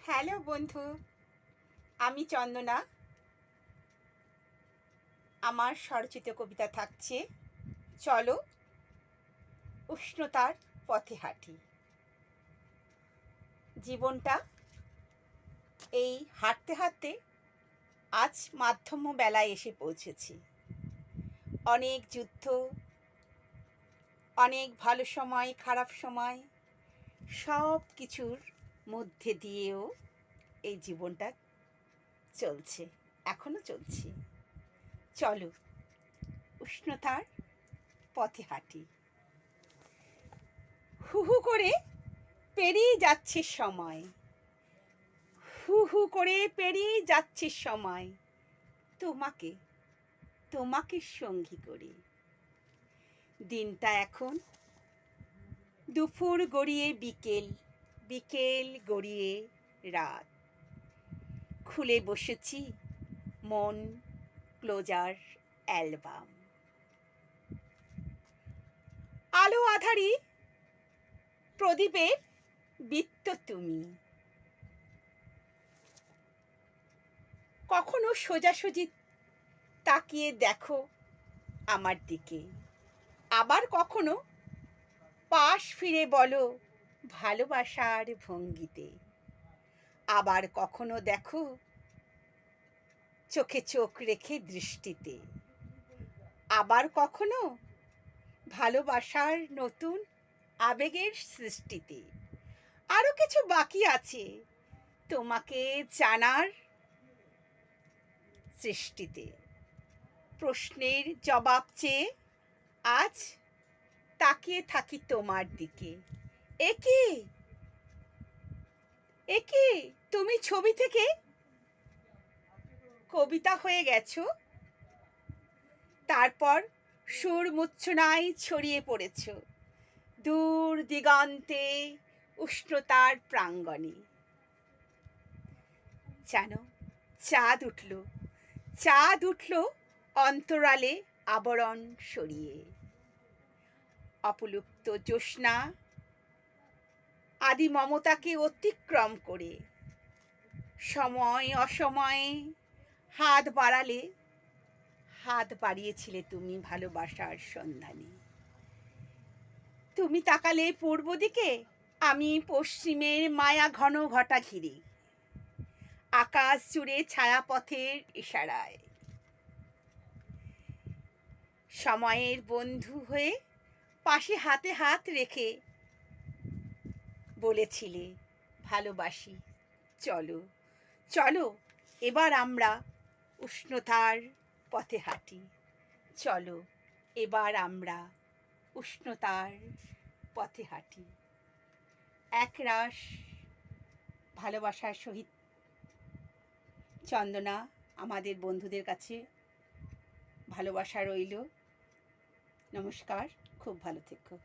Hello বন্ধু, আমি চন্দনা। আমার স্বরচিত কবিতা থাকছে চলো উষ্ণতার পথে হাঁটি। জীবনটা এই হাঁটতে হাঁটতে আজ মাধ্যম বেলায় এসে পৌঁছেছি। অনেক যুদ্ধ, অনেক ভালো সময়, খারাপ সময়, সব কিছুর মধ্যে দিয়েও এই জীবনটা চলছে, এখনো চলছে। চলো উষ্ণতার পথে হাঁটি। হু হু করে পেরিয়ে যাচ্ছে সময়, হু হু করে পেরিয়ে যাচ্ছে সময়, তোমাকে তোমাকে সঙ্গী করে। দিনটা এখন দুপুর গড়িয়ে বিকেল, বিকেল গড়িয়ে রাত। খুলে বসেছি মন ক্লোজার অ্যালবাম। আলো আধারি প্রদীপের বৃত্ত তুমি। কখনো সোজাসুজি তাকিয়ে দেখো আমার দিকে, আবার কখনো পাশ ফিরে বলো ভালোবাসার ভঙ্গিতে। আবার কখনো দেখো চোখে চোখ রেখে দৃষ্টিতে। আবার কখনো ভালোবাসার নতুন আবেগের সৃষ্টিতে। আরো কিছু বাকি আছে তোমাকে জানার সৃষ্টিতে। প্রশ্নের জবাব চেয়ে আজ তাকিয়ে থাকি তোমার দিকে। একে একে তুমি ছবি থেকে কবিতা হয়ে গেছো, তারপর সুর মূর্ছনায় ছড়িয়ে পড়েছ দূর দিগন্তে উষ্ণতার প্রাঙ্গণে। জানো, চাঁদ উঠল, চাঁদ উঠল অন্তরালে আবরণ সরিয়ে। অপলুপ্ত জ্যোৎস্না আদি মমতাকে অতিক্রম করে সময় অসময়ে হাত বাড়ালে, হাত বাড়িয়েছিলে তুমি ভালোবাসার সন্ধানে। তুমি তাকালে পূর্ব দিকে, আমি পশ্চিমের মায়া ঘন ঘটা ঘিরে। আকাশ জুড়ে ছায়াপথের ইশারায় সময়ের বন্ধু হয়ে পাশে হাতে হাত রেখে বলেছিলে ভালোবাসি। চলো চলো এবার আমরা উষ্ণতার পথে হাঁটি। চলো এবার আমরা উষ্ণতার পথে হাঁটি। একরাশ ভালোবাসার সহিত চন্দনা আমাদের বন্ধুদের কাছে ভালোবাসা রইল। নমস্কার, খুব ভালো থেকো।